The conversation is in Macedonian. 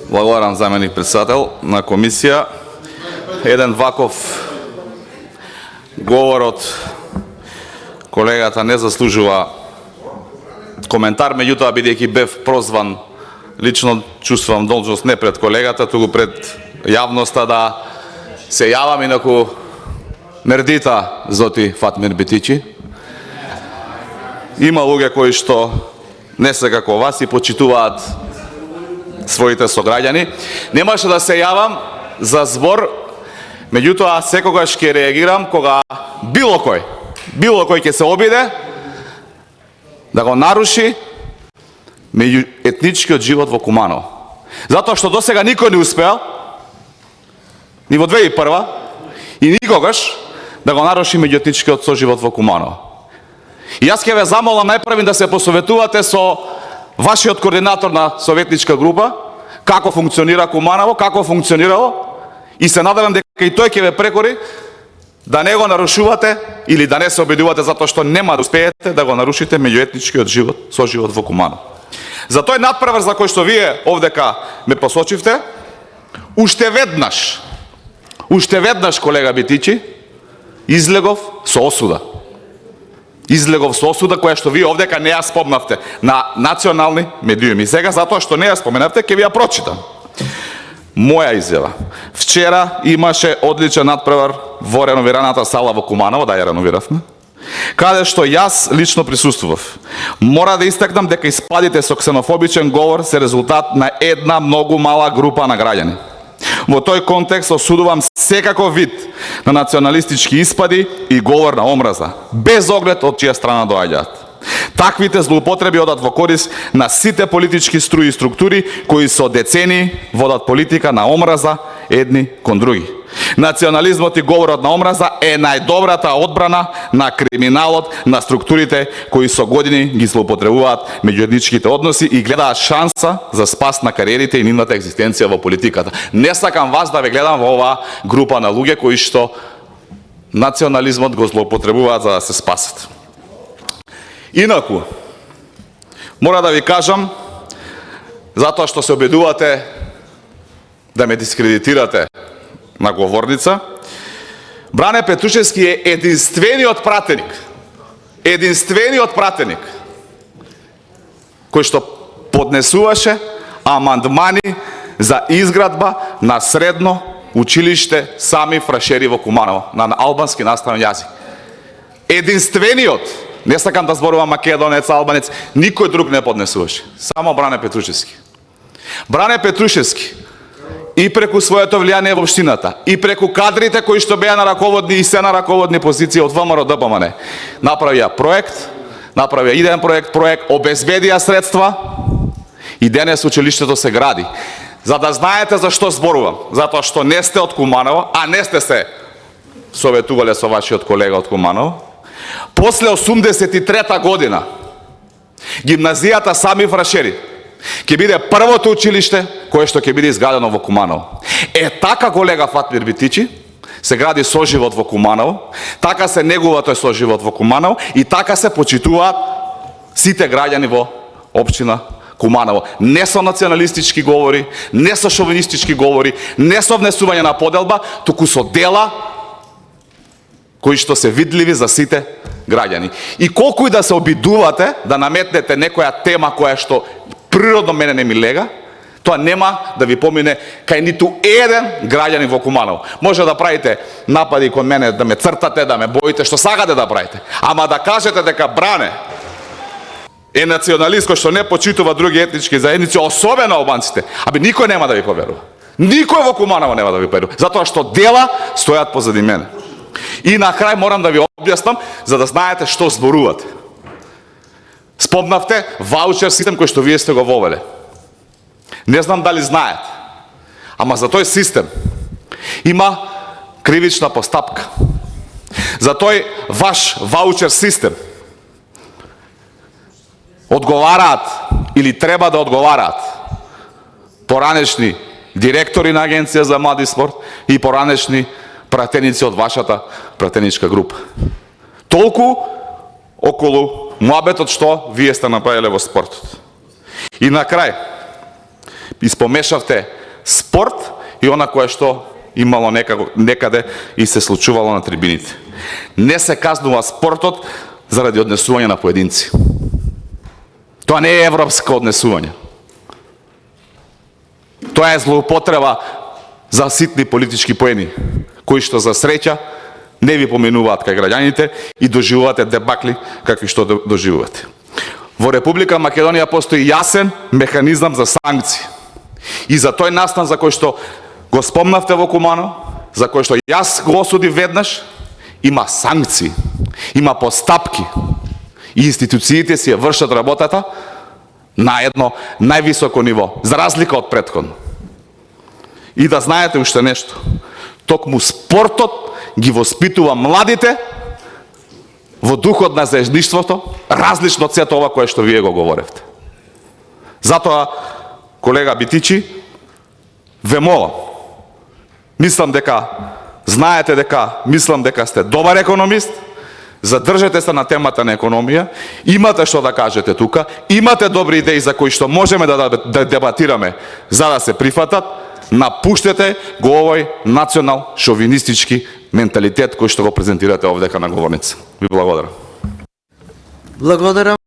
Благодарам, заменик председател на комисија. Еден ваков говор од колегата не заслужува коментар, меѓутоа бидејќи бев прозван, лично чувствувам должност не пред колегата, туку пред јавноста да се јавам, инаку мердита Зоти Фатмир Битичи. Има луѓе кои што не се како вас и почитуваат своите сограѓани. Немаше да се јавам за збор, меѓутоа секогаш ќе реагирам кога било кој ќе се обиде да го наруши меѓуетничкиот живот во Куманово. Затоа што досега никој не успеал, ни во 2001 и никогаш, да го наруши меѓуетничкиот соживот во Куманово. И јас ќе ве замолам најпрвин да се посоветувате со вашиот координатор на советничка група, како функционира Куманово, како функционирало, и се надевам дека и тој ќе ве прекори да не го нарушувате или да не се обидувате затоа што нема да успеете да го нарушите меѓуетничкиот живот, соживот во Куманово. За тој надпревар за кој што вие овдека ме посочивте, уште веднаш колега Битичи, излегов со осуда. Излегов со осуда која што вие овдека не ја спомнавте на национални медиуми. Сега затоа што не ја споменавте, ќе ви ја прочитам. Моја изјава. Вчера имаше одличен надпревар во реновираната сала во Куманово, да ја реновиравме, каде што јас лично присуствував. Мора да истакнам дека испадите со ксенофобичен говор се резултат на една многу мала група на граѓани. Во тој контекст осудувам секаков вид на националистички испади и говор на омраза, без оглед од чија страна доаѓаат. Таквите злоупотреби одат во корис на сите политички струи и структури кои со децении водат политика на омраза едни кон други. Национализмот и говорот на омраза е најдобрата одбрана на криминалот на структурите кои со години ги злоупотребуваат меѓуетничките односи и гледаат шанса за спас на кариерите и нивната екзистенција во политиката. Не сакам вас да ве гледам во оваа група на луѓе кои што национализмот го злоупотребуваат за да се спасат. Инаку, мора да ви кажам, затоа што се обидувате да ме дискредитирате на говорница, Бране Петрушевски е единствениот пратеник кој што поднесуваше амандмани за изградба на средно училиште Сами Фрашери во Куманово на албански наставен јазик. Единствениот, не сакам да зборувам македонец, албанец, никој друг не поднесуваше, само Бране Петрушевски. Бране Петрушевски и преку своето влијание во општината, и преку кадрите кои што беа на раководни и се на раководни позиции од ВМРО ДПМН, направија идеен проект, обезбедија средства и денес училиштето се гради. За да знаете за што зборувам, затоа што не сте од Куманово, а не сте се советувале со вашиот колега од Куманово. После 83 година, гимназијата Сами Фрашери ќе биде првото училиште кое што ќе биде изградено во Куманово. Така колега Фатмир Битичи се гради соживот во Куманово, така се негува тој соживот во Куманово и така се почитуваат сите граѓани во општина Куманово. Не со националистички говори, не со шовинистички говори, не со внесување на поделба, туку со дела кои што се видливи за сите граѓани. И колку и да се обидувате да наметнете некоја тема која што природно мене не ми лега, тоа нема да ви помине кај ниту еден граѓанин во Куманово. Може да правите напади кон мене, да ме цртате, да ме боите, што сакате да правите. Ама да кажете дека Бране е националист кој што не почитува други етнички заедници, особено албанците, никој нема да ви поверува. Никој во Куманово нема да ви поверува, затоа што дела стојат позади мене. И на крај морам да ви објаснам за да знаете што зборувате. Спомнавте ваучер систем кој што вие сте го вовеле. Не знам дали знаете, ама за тој систем има кривична постапка. За тој ваш ваучер систем одговараат или треба да одговараат поранешни директори на Агенција за млади спорт и поранешни пратеници од вашата пратеничка група. Толку околу муабетот што вие сте направиле во спортот. И на крај, испомешавте спорт и она кое што имало некаде и се случувало на трибините. Не се казнува спортот заради однесување на поединци. Тоа не е европско однесување. Тоа е злоупотреба за ситни политички поени, кои што за среќа не ви поминуваат кај граѓаните и доживувате дебакли какви што доживувате. Во Република Македонија постои јасен механизам за санкции. И за тој настан за кој што го спомнавте во Кумано, за кој што јас го осуди веднаш, има санкции, има постапки и институциите си ја вршат работата на едно највисоко ниво, за разлика од претходно. И да знаете уште нешто, токму спортот ги воспитува младите во духот на заедништвото, различно од сето ова кое што вие го говоревте. Затоа, колега Битичи, ве молам, мислам дека знаете дека сте добар економист, задржете се на темата на економија, имате што да кажете тука, имате добри идеи за кои што можеме да дебатираме за да се прифатат, напуштете го овој национал шовинистички менталитет кој што го презентирате овдека на говорница. Ви благодарам. Благодарам.